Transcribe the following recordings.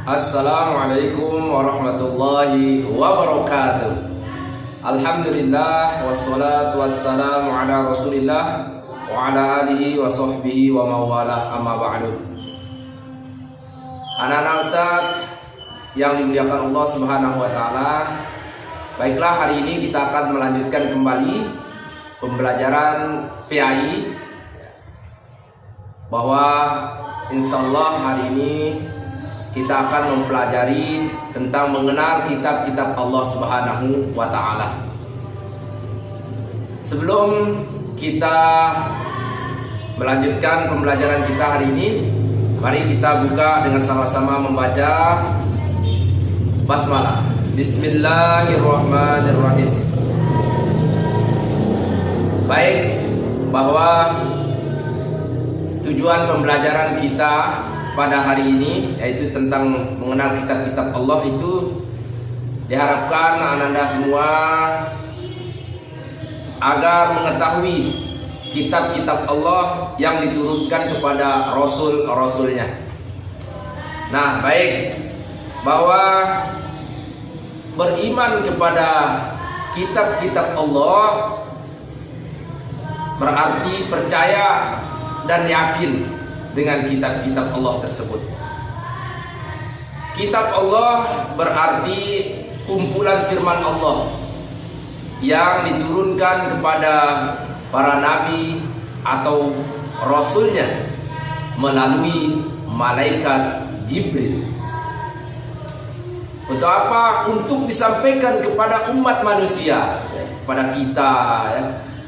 Assalamualaikum warahmatullahi wabarakatuh. Alhamdulillah wassalatu wassalamu ala Rasulillah wa ala alihi wa sahbihi wa mawala, amma ba'du. Anak-anak Ustaz yang dimuliakan Allah Subhanahu wa taala, baiklah, hari ini kita akan melanjutkan kembali pembelajaran PAI, bahwa insyaallah hari ini kita akan mempelajari tentang mengenal kitab-kitab Allah Subhanahu wa taala. Sebelum kita melanjutkan pembelajaran kita hari ini, mari kita buka dengan sama-sama membaca basmalah. Bismillahirrahmanirrahim. Baik, bahwa tujuan pembelajaran kita pada hari ini yaitu tentang mengenal kitab-kitab Allah, itu diharapkan ananda semua agar mengetahui kitab-kitab Allah yang diturunkan kepada Rasul-Rasulnya. Nah, baik, bahwa beriman kepada kitab-kitab Allah berarti percaya dan yakin dengan kitab-kitab Allah tersebut. Kitab Allah berarti kumpulan firman Allah yang diturunkan kepada para nabi atau rasulnya melalui malaikat Jibril. Untuk apa? Untuk disampaikan kepada umat manusia, kepada kita, ya.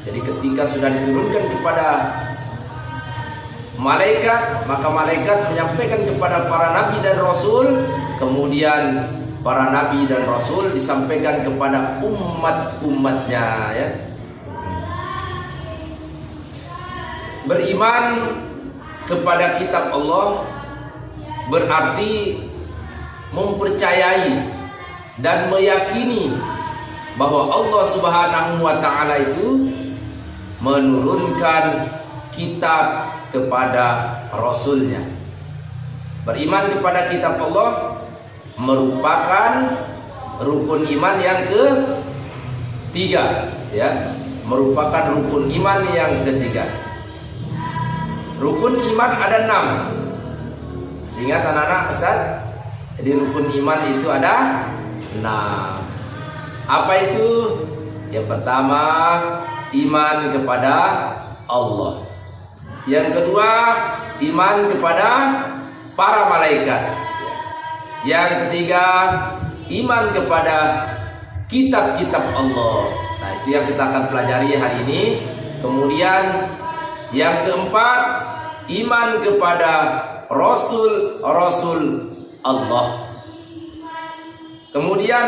Jadi ketika sudah diturunkan kepada malaikat, maka malaikat menyampaikan kepada para nabi dan rasul, kemudian para nabi dan rasul disampaikan kepada umat-umatnya, ya. Beriman kepada kitab Allah berarti mempercayai dan meyakini bahwa Allah Subhanahu wa taala itu menurunkan kitab kepada Rasulnya. Beriman kepada kitab Allah merupakan rukun iman yang ketiga, ya, merupakan rukun iman yang ketiga. Rukun iman ada 6. Ingat anak-anak Ustaz? Jadi rukun iman itu ada 6. Apa itu? Yang pertama, iman kepada Allah. Yang kedua, iman kepada para malaikat. Yang ketiga, iman kepada kitab-kitab Allah. Nah, itu yang kita akan pelajari hari ini. Kemudian yang keempat, iman kepada Rasul-Rasul Allah. Kemudian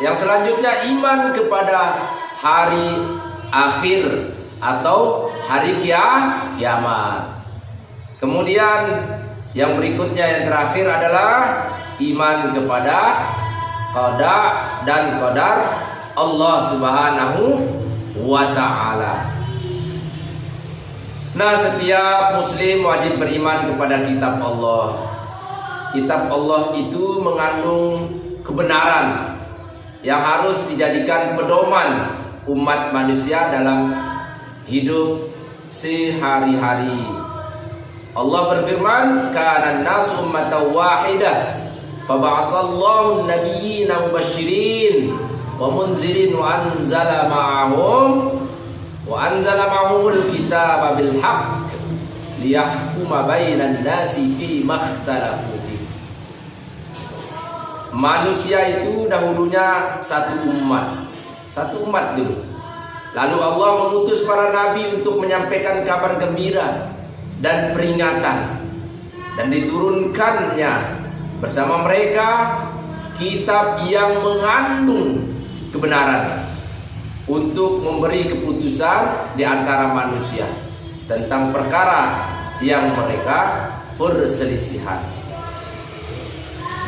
yang selanjutnya, iman kepada hari akhir atau hari kiamat. Kemudian yang berikutnya, yang terakhir adalah iman kepada qada dan qadar Allah Subhanahu wa taala. Nah, setiap muslim wajib beriman kepada kitab Allah. Kitab Allah itu mengandung kebenaran yang harus dijadikan pedoman umat manusia dalam hidup sehari-hari. Allah berfirman, "Kana an-nasu ummatan wahidah, fa ba'atsallahu an-nabiyyina mubasysyirin wa munzirin wa anzala ma'ahumul kitaba bil haqq liyahkuma bainan nasi fi makhtalafu fi." Manusia itu dahulunya satu umat dulu. Lalu Allah mengutus para nabi untuk menyampaikan kabar gembira dan peringatan, dan diturunkannya bersama mereka kitab yang mengandung kebenaran untuk memberi keputusan di antara manusia tentang perkara yang mereka perselisihan.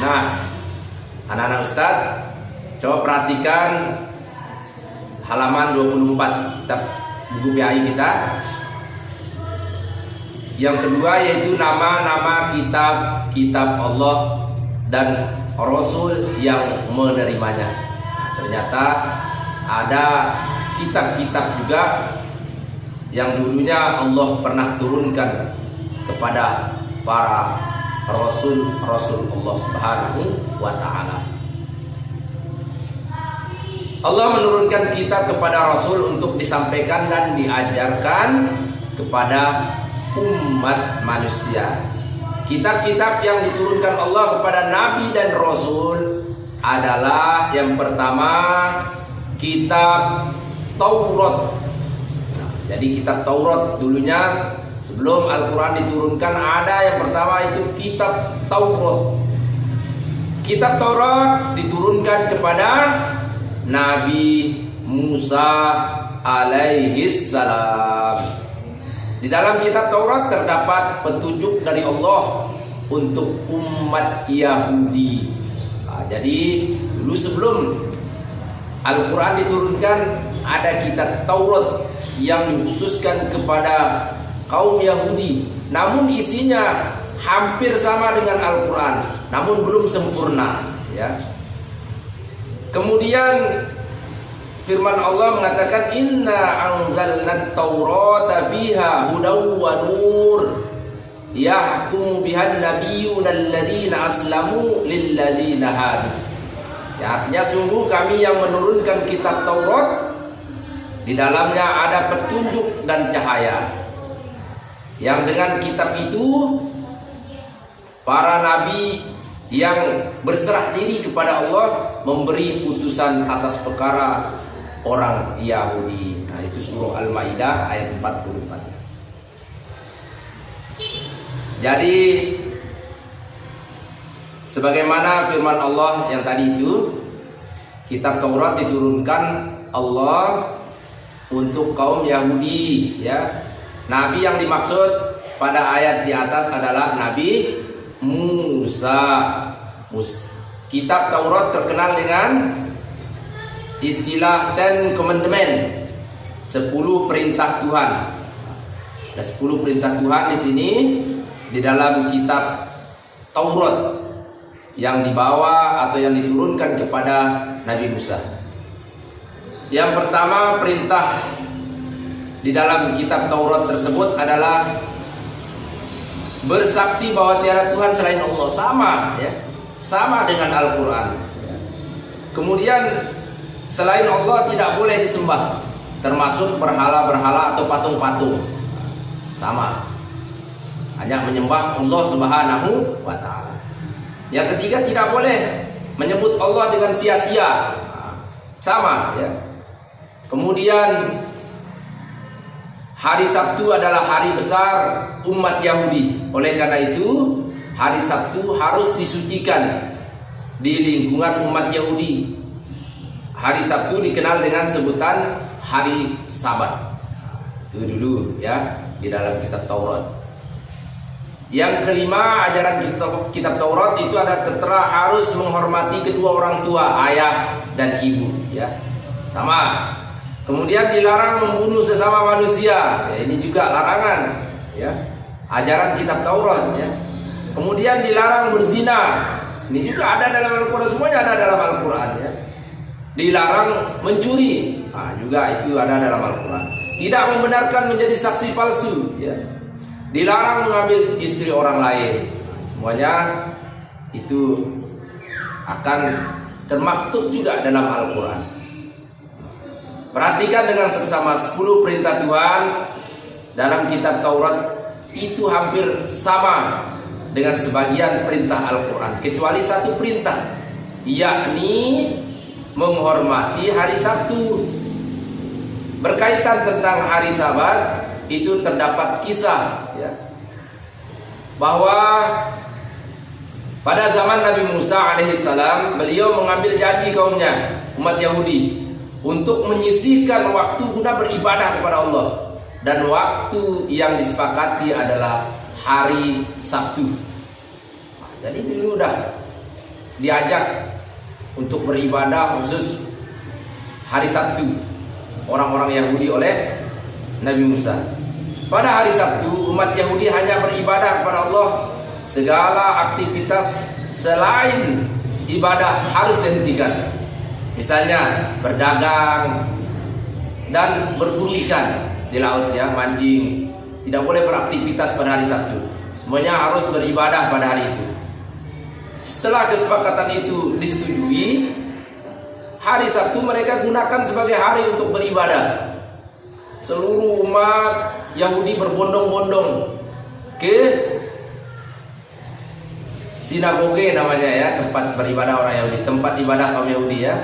Nah, anak-anak Ustaz, coba perhatikan halaman 24 kitab buku PAI kita. Yang kedua yaitu nama-nama kitab-kitab Allah dan Rasul yang menerimanya. Ternyata ada kitab-kitab juga yang dulunya Allah pernah turunkan kepada para Rasul Allah Subhanahu wa ta'ala. Allah menurunkan kitab kepada Rasul untuk disampaikan dan diajarkan kepada umat manusia. Kitab-kitab yang diturunkan Allah kepada Nabi dan Rasul adalah yang pertama kitab Taurat. Jadi kitab Taurat dulunya sebelum Al-Quran diturunkan ada yang pertama itu kitab Taurat. Kitab Taurat diturunkan kepada Nabi Musa alaihis salam. Di dalam kitab Taurat terdapat petunjuk dari Allah untuk umat Yahudi. Jadi dulu sebelum Al-Quran diturunkan ada kitab Taurat yang dikhususkan kepada kaum Yahudi. Namun isinya hampir sama dengan Al-Quran, namun belum sempurna, ya. Kemudian firman Allah mengatakan inna anzalna taurata fiha hudaw wa nur yahkumu bihan nabiyyuna alladziina aslamu lilladziina hadu. Ya, artinya sungguh kami yang menurunkan kitab Taurat, di dalamnya ada petunjuk dan cahaya. Yang dengan kitab itu para nabi yang berserah diri kepada Allah memberi putusan atas perkara orang Yahudi. Nah, itu surah Al-Maidah ayat 44. Jadi sebagaimana firman Allah yang tadi itu, kitab Taurat diturunkan Allah untuk kaum Yahudi, ya. Nabi yang dimaksud pada ayat di atas adalah Nabi Musa. Kitab Taurat terkenal dengan istilah Ten Commandment, 10 perintah Tuhan. Ada 10 perintah Tuhan di sini di dalam kitab Taurat yang dibawa atau yang diturunkan kepada Nabi Musa. Yang pertama perintah di dalam kitab Taurat tersebut adalah bersaksi bahwa tiada Tuhan selain Allah. Sama, ya, sama dengan Al-Quran. Kemudian selain Allah tidak boleh disembah, termasuk berhala-berhala atau patung-patung. Sama, hanya menyembah Allah Subhanahu wa ta'ala. Yang ketiga, tidak boleh menyebut Allah dengan sia-sia. Sama, ya. Kemudian hari Sabtu adalah hari besar umat Yahudi. Oleh karena itu, hari Sabtu harus disucikan di lingkungan umat Yahudi. Hari Sabtu dikenal dengan sebutan hari Sabat. Itu dulu, ya, di dalam kitab Taurat. Yang kelima, ajaran kitab Taurat itu ada tertera harus menghormati kedua orang tua, ayah dan ibu, ya. Sama. Kemudian dilarang membunuh sesama manusia, ya, ini juga larangan, ya. Ajaran kitab Taurat, ya. Kemudian dilarang berzina, ini juga ada dalam Al-Quran, semuanya ada dalam Al-Quran, ya. Dilarang mencuri, nah, juga itu ada dalam Al-Quran. Tidak membenarkan menjadi saksi palsu, ya. Dilarang mengambil istri orang lain, semuanya itu akan termaktub juga dalam Al-Quran. Perhatikan dengan seksama 10 perintah Tuhan dalam kitab Taurat itu hampir sama dengan sebagian perintah Al-Quran, kecuali satu perintah, yakni menghormati hari Sabtu. Berkaitan tentang hari Sabat itu terdapat kisah, ya, bahwa pada zaman Nabi Musa alaihissalam beliau mengambil janji kaumnya umat Yahudi untuk menyisihkan waktu guna beribadah kepada Allah, dan waktu yang disepakati adalah hari Sabtu. Jadi dulu udah diajak untuk beribadah khusus hari Sabtu orang-orang Yahudi oleh Nabi Musa. Pada hari Sabtu umat Yahudi hanya beribadah kepada Allah. Segala aktivitas selain ibadah harus dihentikan. Misalnya berdagang dan berburu ikan di laut ya, mancing. Tidak boleh beraktivitas pada hari Sabtu. Semuanya harus beribadah pada hari itu. Setelah kesepakatan itu disetujui, hari Sabtu mereka gunakan sebagai hari untuk beribadah. Seluruh umat Yahudi berbondong-bondong ke sinagoge namanya ya, tempat beribadah orang Yahudi, tempat ibadah kaum Yahudi ya,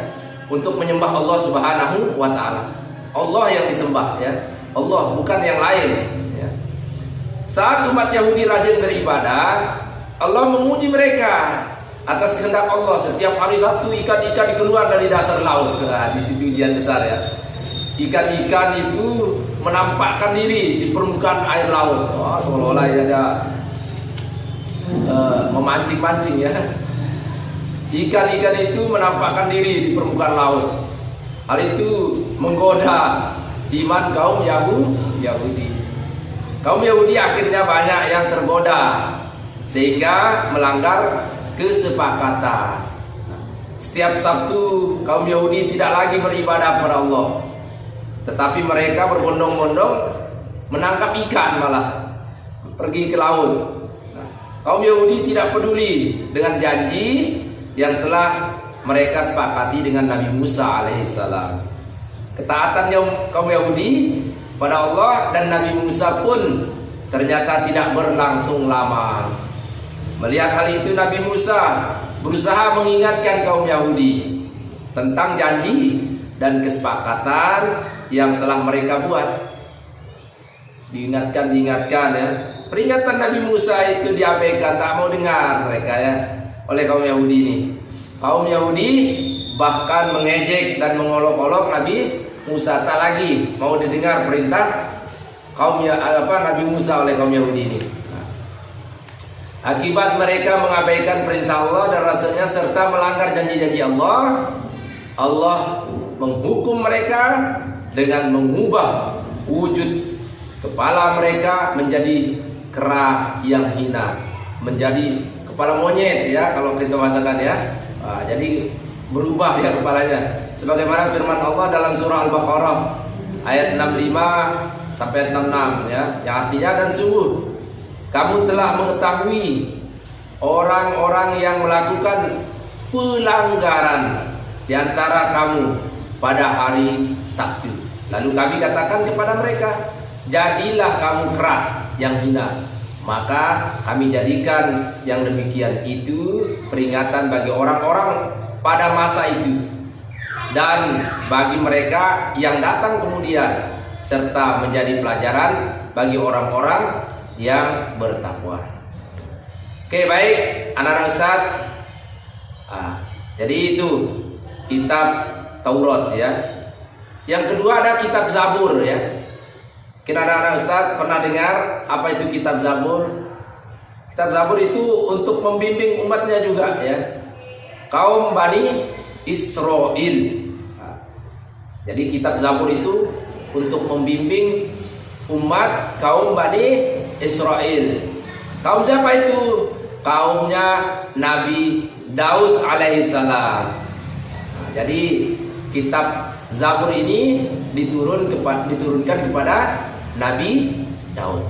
untuk menyembah Allah Subhanahu wa taala. Allah yang disembah ya, Allah bukan yang lain ya. Saat umat Yahudi rajin beribadah, Allah menguji mereka atas kehendak Allah. Setiap hari Sabtu ikan-ikan keluar dari dasar laut. Nah, di situ ujian besar ya. Ikan-ikan itu menampakkan diri di permukaan air laut. Wah, seolah-olah ada memancing-mancing ya. Ikan-ikan itu menampakkan diri di permukaan laut. Hal itu menggoda iman kaum Yahudi. Kaum Yahudi akhirnya banyak yang tergoda sehingga melanggar kesepakatan. Setiap Sabtu kaum Yahudi tidak lagi beribadah kepada Allah, tetapi mereka berbondong-bondong menangkap ikan, malah pergi ke laut. Kaum Yahudi tidak peduli dengan janji yang telah mereka sepakati dengan Nabi Musa alaihissalam. Ketaatannya kaum Yahudi pada Allah dan Nabi Musa pun ternyata tidak berlangsung lama. Melihat hal itu, Nabi Musa berusaha mengingatkan kaum Yahudi tentang janji dan kesepakatan yang telah mereka buat. Diingatkan ya. Peringatan Nabi Musa itu diabaikan, tak mau dengar mereka ya oleh kaum Yahudi ini. Kaum Yahudi bahkan mengejek dan mengolok-olok Nabi Musa, tak lagi mau didengar perintah Nabi Musa oleh kaum Yahudi ini. Akibat mereka mengabaikan perintah Allah dan rasanya serta melanggar janji-janji Allah, Allah menghukum mereka dengan mengubah wujud kepala mereka menjadi kera yang hina, menjadi kepala monyet ya kalau kita bahasakan ya. Jadi berubah ya kepalanya. Sebagaimana firman Allah dalam surah Al-Baqarah ayat 65 sampai 66 ya, yang artinya, dan sungguh kamu telah mengetahui orang-orang yang melakukan pelanggaran di antara kamu pada hari Sabtu. Lalu kami katakan kepada mereka, jadilah kamu kera yang hina. Maka kami jadikan yang demikian itu peringatan bagi orang-orang pada masa itu dan bagi mereka yang datang kemudian, serta menjadi pelajaran bagi orang-orang yang bertakwa. Oke, baik anak-anak Ustaz. Jadi itu kitab Taurat ya. Yang kedua ada kitab Zabur ya. Mungkin anak-anak Ustaz pernah dengar apa itu kitab Zabur? Kitab Zabur itu untuk membimbing umatnya juga ya, kaum Bani Israel. Jadi kitab Zabur itu untuk membimbing umat kaum Bani Israel. Kaum siapa itu? Kaumnya Nabi Daud alaihissalam. Jadi kitab Zabur ini diturunkan kepada Nabi Daud.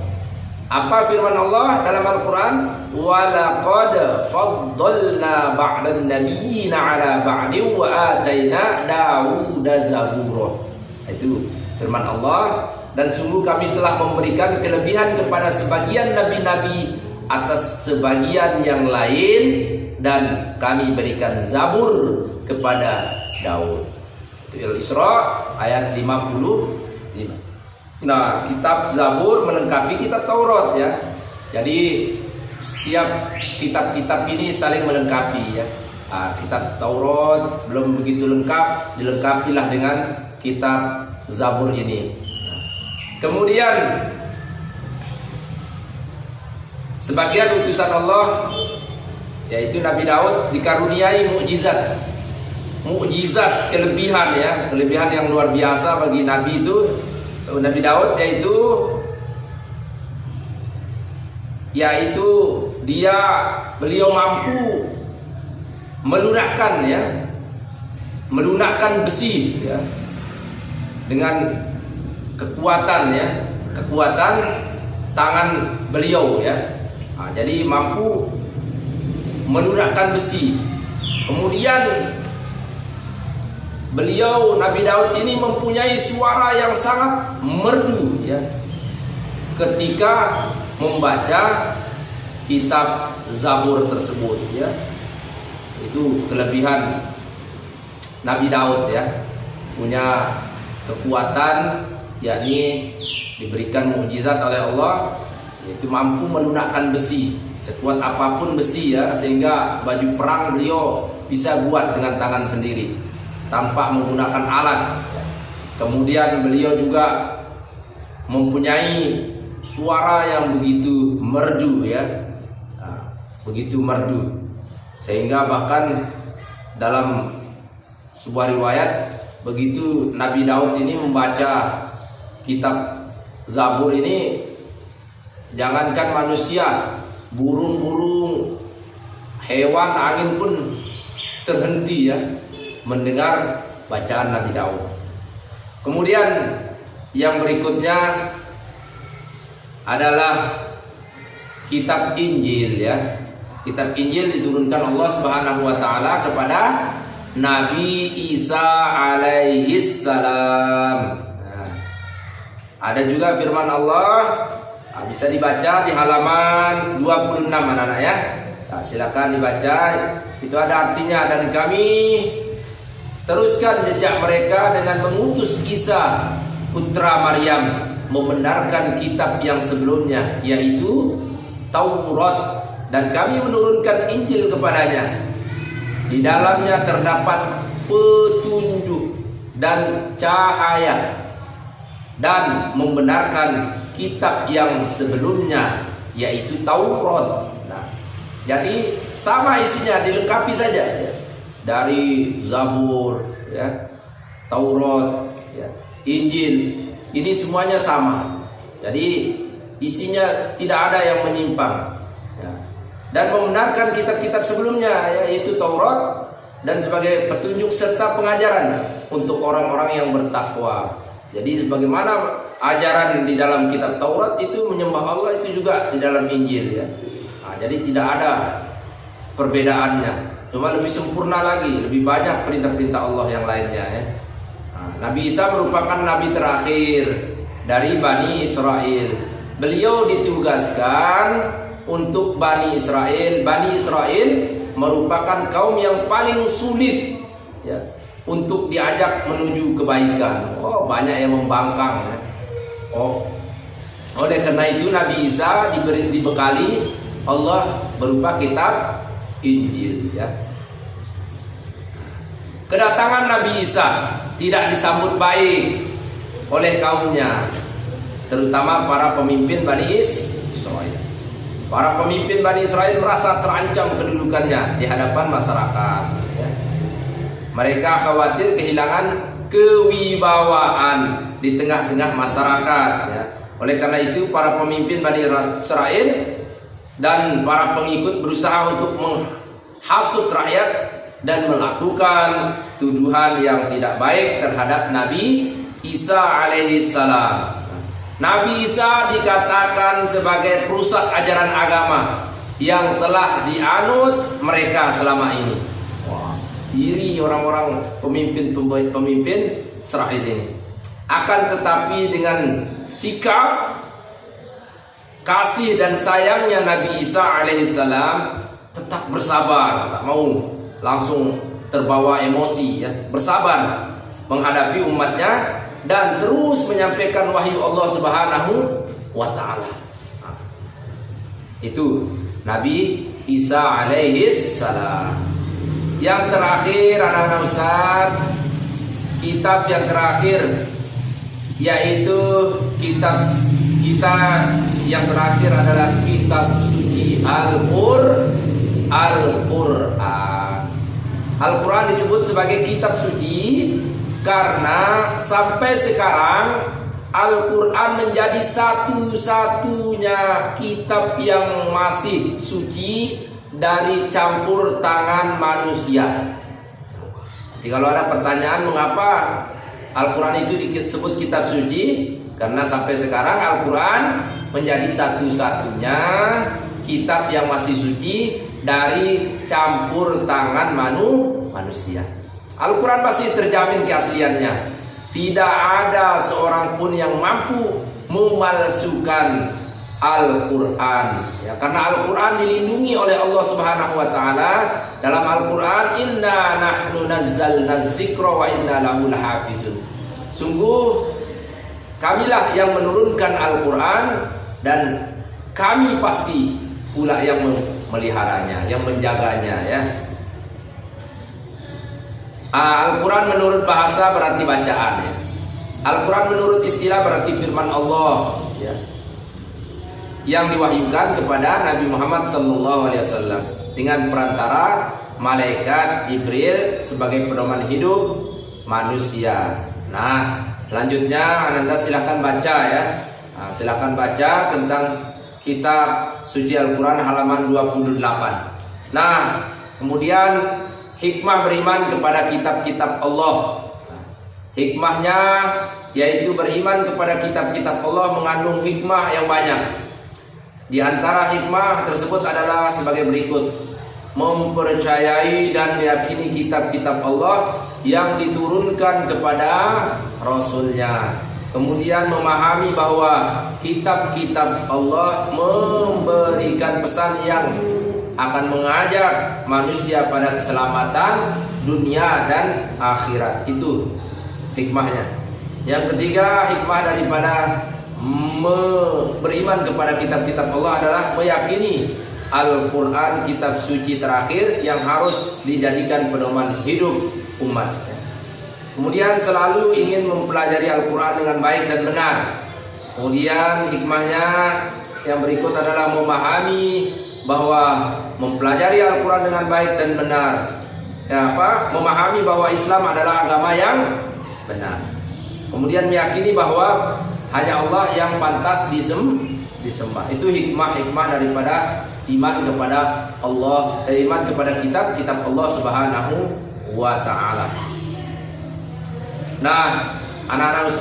Apa firman Allah dalam Al-Quran? وَلَقَدْ فَضَّلْنَا بَعْدَ النَّبِيِّينَ عَلَى بَعْدٍ وَآتَيْنَا دَاوُودَ زَبُورًا. Itu firman Allah, dan sungguh kami telah memberikan kelebihan kepada sebagian nabi-nabi atas sebagian yang lain, dan kami berikan Zabur kepada Daud. Itu Al-Isra ayat 55. Nah, kitab Zabur melengkapi kitab Taurat ya. Jadi setiap kitab-kitab ini saling melengkapi ya. Kitab Taurat belum begitu lengkap, dilengkapilah dengan kitab Zabur ini. Kemudian sebagian utusan Allah, yaitu Nabi Daud, dikaruniai mukjizat kelebihan ya, kelebihan yang luar biasa bagi Nabi itu, Nabi Daud, yaitu beliau mampu melunakkan besi ya, dengan kekuatan tangan beliau ya. Jadi mampu melunakkan besi. Kemudian beliau Nabi Daud ini mempunyai suara yang sangat merdu ya, ketika membaca kitab Zabur tersebut ya. Itu kelebihan Nabi Daud ya, punya kekuatan, yakni diberikan mukjizat oleh Allah, yaitu mampu melunakkan besi, sekuat apapun besi ya, sehingga baju perang beliau bisa buat dengan tangan sendiri tanpa menggunakan alat. Kemudian beliau juga mempunyai suara yang begitu merdu ya, begitu merdu, sehingga bahkan dalam sebuah riwayat, begitu Nabi Daud ini membaca kitab Zabur ini, jangankan manusia, burung-burung, hewan, angin pun terhenti ya mendengar bacaan Nabi Daud. Kemudian yang berikutnya adalah kitab Injil ya. Kitab Injil diturunkan Allah Subhanahu wa taala kepada Nabi Isa alaihi salam. Ada juga firman Allah, bisa dibaca di halaman 26 anak-anak ya. Silakan dibaca. Itu ada artinya, dan kami teruskan jejak mereka dengan mengutus Isa putra Maryam membenarkan kitab yang sebelumnya, yaitu Taurat, dan kami menurunkan Injil kepadanya. Di dalamnya terdapat petunjuk dan cahaya, dan membenarkan kitab yang sebelumnya, yaitu Taurat. Nah, jadi sama isinya, dilengkapi saja ya. Dari Zabur ya, Taurat ya, Injil, ini semuanya sama. Jadi isinya tidak ada yang menyimpang ya. Dan membenarkan kitab-kitab sebelumnya, yaitu Taurat, dan sebagai petunjuk serta pengajaran untuk orang-orang yang bertakwa. Jadi sebagaimana ajaran di dalam kitab Taurat itu menyembah Allah, itu juga di dalam Injil ya. Jadi tidak ada perbedaannya, cuma lebih sempurna lagi, lebih banyak perintah-perintah Allah yang lainnya ya. Nabi Isa merupakan nabi terakhir dari Bani Israel. Beliau ditugaskan untuk Bani Israel. Bani Israel merupakan kaum yang paling sulit ya, untuk diajak menuju kebaikan. Banyak yang membangkang ya. Oleh karena itu Nabi Isa dibekali Allah berupa kitab Injil ya. Kedatangan Nabi Isa tidak disambut baik oleh kaumnya, terutama para pemimpin Bani Israel. Para pemimpin Bani Israel merasa terancam kedudukannya di hadapan masyarakat ya. Mereka khawatir kehilangan kewibawaan di tengah-tengah masyarakat ya. Oleh karena itu para pemimpin Bani Israel dan para pengikut berusaha untuk menghasut rakyat dan melakukan tuduhan yang tidak baik terhadap Nabi Isa alaihi salam. Nabi Isa dikatakan sebagai perusak ajaran agama yang telah dianut mereka selama ini. Iri orang-orang pemimpin Israel ini. Akan tetapi dengan sikap kasih dan sayangnya Nabi Isa alaihissalam tetap bersabar, tak mau langsung terbawa emosi ya, bersabar menghadapi umatnya dan terus menyampaikan wahyu Allah Subhanahu wa taala. Itu Nabi Isa alaihissalam. Yang terakhir anak-anak Ustaz, kitab yang terakhir yaitu kitab kita yang terakhir adalah kitab suci Al-Quran. Al-Quran disebut sebagai kitab suci karena sampai sekarang Al-Quran menjadi satu-satunya kitab yang masih suci dari campur tangan manusia. Jadi kalau ada pertanyaan mengapa Al-Quran itu disebut kitab suci, karena sampai sekarang Al-Quran menjadi satu-satunya kitab yang masih suci dari campur tangan manusia. Al-Quran pasti terjamin keasliannya. Tidak ada seorang pun yang mampu memalsukan Al-Quran, ya, karena Al-Quran dilindungi oleh Allah Subhanahu wa taala. Dalam Al-Quran, inna nahnu nazzalna dzikra wa inna lahu lahafizun. Sungguh kamilah yang menurunkan Al-Quran dan kami pasti pula yang memeliharanya, yang menjaganya, ya. Al-Quran menurut bahasa berarti bacaan, ya. Al-Quran menurut istilah berarti firman Allah, ya, yang diwahyukan kepada Nabi Muhammad SAW dengan perantara malaikat Jibril sebagai pedoman hidup manusia. Nah, selanjutnya Ananda silakan baca, ya. Silakan baca tentang kitab suci Al-Quran halaman 28. Nah, kemudian hikmah beriman kepada kitab-kitab Allah. Hikmahnya yaitu beriman kepada kitab-kitab Allah mengandung hikmah yang banyak. Di antara hikmah tersebut adalah sebagai berikut: mempercayai dan meyakini kitab-kitab Allah yang diturunkan kepada Rasulnya. Kemudian memahami bahwa kitab-kitab Allah memberikan pesan yang akan mengajak manusia pada keselamatan dunia dan akhirat. Itu hikmahnya. Yang ketiga, hikmah daripada beriman kepada kitab-kitab Allah adalah meyakini Al-Quran kitab suci terakhir yang harus dijadikan pedoman hidup umat. Kemudian selalu ingin mempelajari Al-Quran dengan baik dan benar. Kemudian hikmahnya yang berikut adalah memahami bahwa mempelajari Al-Quran dengan baik dan benar, memahami bahwa Islam adalah agama yang benar. Kemudian meyakini bahwa hanya Allah yang pantas disembah. Itu hikmah-hikmah daripada iman kepada Allah, iman kepada kitab Allah Subhanahu wa taala. Nah, anak-anak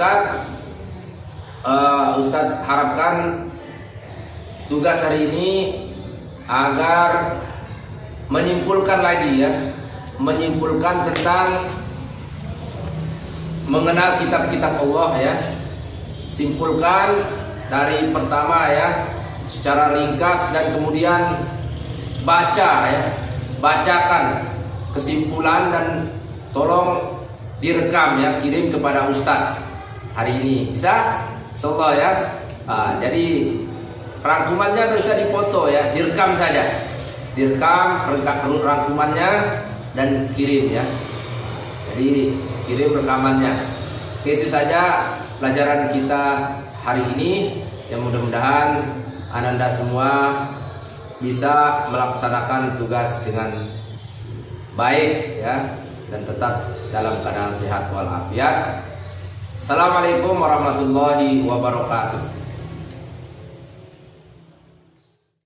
Ustadz harapkan tugas hari ini agar menyimpulkan lagi, ya, menyimpulkan tentang mengenal kitab-kitab Allah, ya. Simpulkan dari pertama, ya, secara ringkas, dan kemudian baca, ya, bacakan kesimpulan dan tolong direkam, ya, kirim kepada Ustadz hari ini, bisa? Insyaallah, ya. Jadi rangkumannya bisa dipoto, ya, direkam saja, direkam rangkumannya dan kirim, ya. Jadi kirim rekamannya. Oke, itu saja pelajaran kita hari ini. Yang mudah-mudahan Ananda semua bisa melaksanakan tugas dengan baik, ya, dan tetap dalam keadaan sehat walafiat. Assalamualaikum warahmatullahi wabarakatuh.